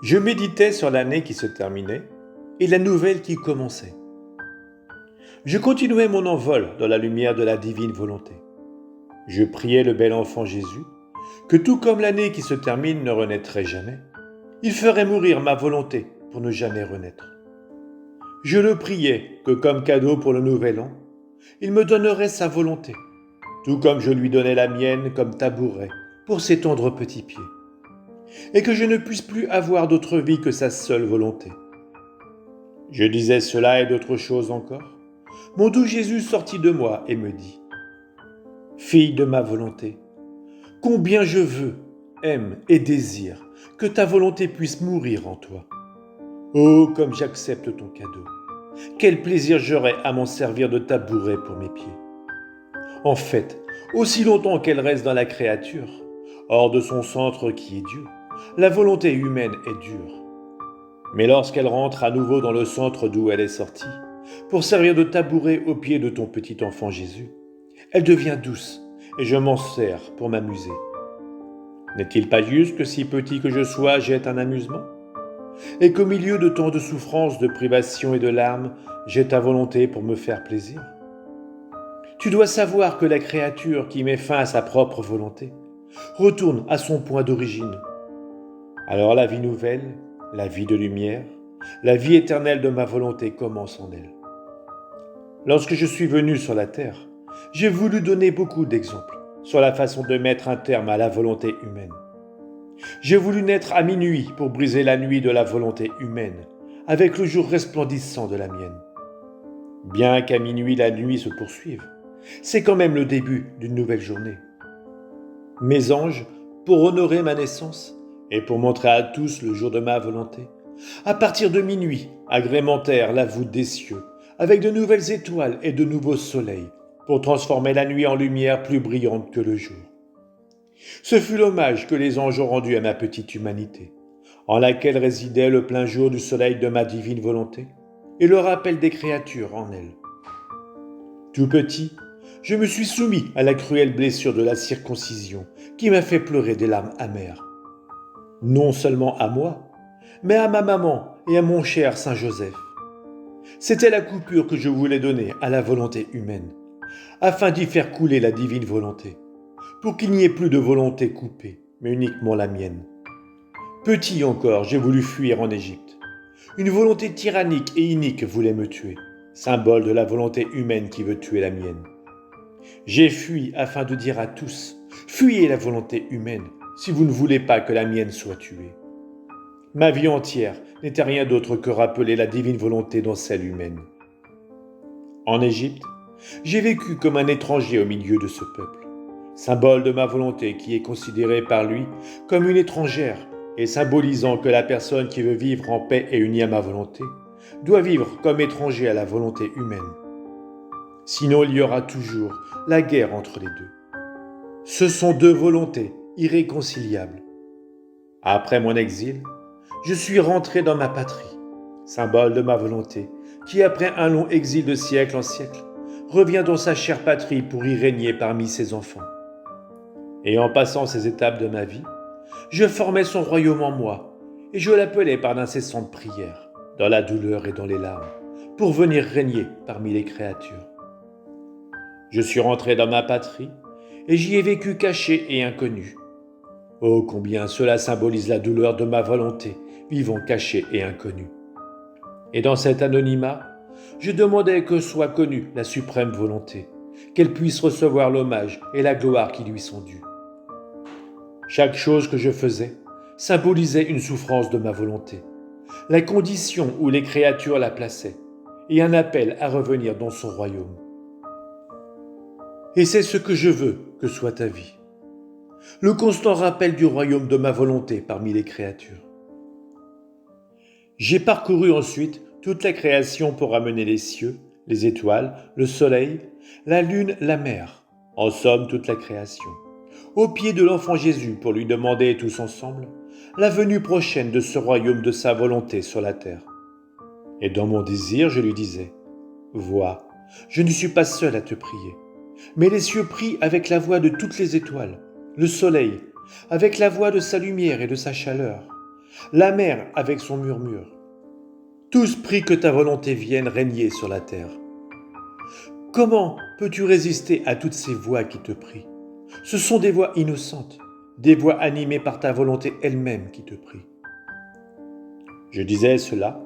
Je méditais sur l'année qui se terminait et la nouvelle qui commençait. Je continuais mon envol dans la lumière de la divine volonté. Je priais le bel enfant Jésus, que tout comme l'année qui se termine ne renaîtrait jamais, il ferait mourir ma volonté pour ne jamais renaître. Je le priais que comme cadeau pour le nouvel an, il me donnerait sa volonté, tout comme je lui donnais la mienne comme tabouret pour ses tendres petits pieds, et que je ne puisse plus avoir d'autre vie que sa seule volonté. Je disais cela et d'autres choses encore. Mon doux Jésus sortit de moi et me dit : « Fille de ma volonté, combien je veux, aime et désire que ta volonté puisse mourir en toi. Oh, comme j'accepte ton cadeau. Quel plaisir j'aurais à m'en servir de tabouret pour mes pieds. En fait, aussi longtemps qu'elle reste dans la créature, hors de son centre qui est Dieu, la volonté humaine est dure. Mais lorsqu'elle rentre à nouveau dans le centre d'où elle est sortie, pour servir de tabouret aux pieds de ton petit enfant Jésus, elle devient douce et je m'en sers pour m'amuser. N'est-il pas juste que si petit que je sois, j'aie un amusement ? Et qu'au milieu de tant de souffrances, de privations et de larmes, j'ai ta volonté pour me faire plaisir ? Tu dois savoir que la créature qui met fin à sa propre volonté retourne à son point d'origine. Alors la vie nouvelle, la vie de lumière, la vie éternelle de ma volonté commence en elle. Lorsque je suis venu sur la terre, j'ai voulu donner beaucoup d'exemples sur la façon de mettre un terme à la volonté humaine. J'ai voulu naître à minuit pour briser la nuit de la volonté humaine, avec le jour resplendissant de la mienne. Bien qu'à minuit la nuit se poursuive, c'est quand même le début d'une nouvelle journée. Mes anges, pour honorer ma naissance et pour montrer à tous le jour de ma volonté, à partir de minuit, agrémentèrent la voûte des cieux, avec de nouvelles étoiles et de nouveaux soleils, pour transformer la nuit en lumière plus brillante que le jour. Ce fut l'hommage que les anges ont rendu à ma petite humanité, en laquelle résidait le plein jour du soleil de ma divine volonté, et le rappel des créatures en elle. Tout petit, je me suis soumis à la cruelle blessure de la circoncision, qui m'a fait pleurer des larmes amères. Non seulement à moi, mais à ma maman et à mon cher Saint Joseph. C'était la coupure que je voulais donner à la volonté humaine, afin d'y faire couler la divine volonté, pour qu'il n'y ait plus de volonté coupée, mais uniquement la mienne. Petit encore, j'ai voulu fuir en Égypte. Une volonté tyrannique et inique voulait me tuer, symbole de la volonté humaine qui veut tuer la mienne. J'ai fui afin de dire à tous : fuyez la volonté humaine, si vous ne voulez pas que la mienne soit tuée. Ma vie entière n'était rien d'autre que rappeler la divine volonté dans celle humaine. En Égypte, j'ai vécu comme un étranger au milieu de ce peuple, symbole de ma volonté qui est considérée par lui comme une étrangère et symbolisant que la personne qui veut vivre en paix et unie à ma volonté doit vivre comme étranger à la volonté humaine. Sinon, il y aura toujours la guerre entre les deux. Ce sont deux volontés irréconciliables. Après mon exil, je suis rentré dans ma patrie, symbole de ma volonté, qui après un long exil de siècle en siècle, revient dans sa chère patrie pour y régner parmi ses enfants. Et en passant ces étapes de ma vie, je formais son royaume en moi, et je l'appelais par d'incessantes prières, dans la douleur et dans les larmes, pour venir régner parmi les créatures. Je suis rentré dans ma patrie, et j'y ai vécu caché et inconnu. Oh, combien cela symbolise la douleur de ma volonté, vivant caché et inconnu. Et dans cet anonymat, je demandais que soit connue la suprême volonté, qu'elle puisse recevoir l'hommage et la gloire qui lui sont dus. Chaque chose que je faisais symbolisait une souffrance de ma volonté, la condition où les créatures la plaçaient, et un appel à revenir dans son royaume. Et c'est ce que je veux que soit ta vie. Le constant rappel du royaume de ma volonté parmi les créatures. J'ai parcouru ensuite toute la création pour amener les cieux, les étoiles, le soleil, la lune, la mer, en somme toute la création, au pied de l'enfant Jésus pour lui demander tous ensemble la venue prochaine de ce royaume de sa volonté sur la terre. Et dans mon désir, je lui disais : vois, je ne suis pas seul à te prier, mais les cieux prient avec la voix de toutes les étoiles, le soleil, avec la voix de sa lumière et de sa chaleur, la mer avec son murmure. Tous prient que ta volonté vienne régner sur la terre. Comment peux-tu résister à toutes ces voix qui te prient? Ce sont des voix innocentes, des voix animées par ta volonté elle-même qui te prient. Je disais cela,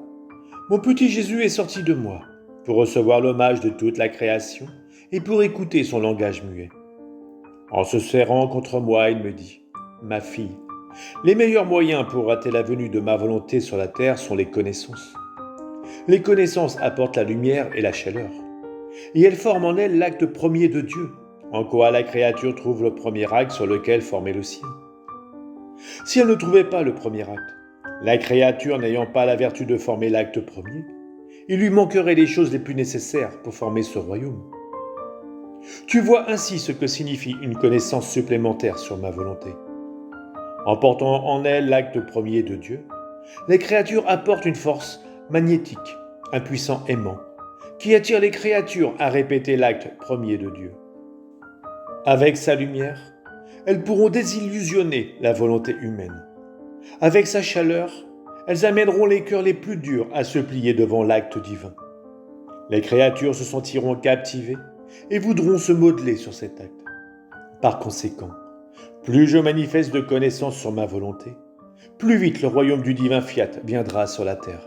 mon petit Jésus est sorti de moi pour recevoir l'hommage de toute la création et pour écouter son langage muet. En se serrant contre moi, il me dit, « Ma fille, les meilleurs moyens pour rater la venue de ma volonté sur la terre sont les connaissances. Les connaissances apportent la lumière et la chaleur, et elles forment en elles l'acte premier de Dieu, en quoi la créature trouve le premier acte sur lequel former le sien. Si elle ne trouvait pas le premier acte, la créature n'ayant pas la vertu de former l'acte premier, il lui manquerait les choses les plus nécessaires pour former ce royaume. Tu vois ainsi ce que signifie une connaissance supplémentaire sur ma volonté. En portant en elle l'acte premier de Dieu, les créatures apportent une force magnétique, un puissant aimant, qui attire les créatures à répéter l'acte premier de Dieu. Avec sa lumière, elles pourront désillusionner la volonté humaine. Avec sa chaleur, elles amèneront les cœurs les plus durs à se plier devant l'acte divin. Les créatures se sentiront captivées et voudront se modeler sur cet acte. Par conséquent, plus je manifeste de connaissances sur ma volonté, plus vite le royaume du divin fiat viendra sur la terre.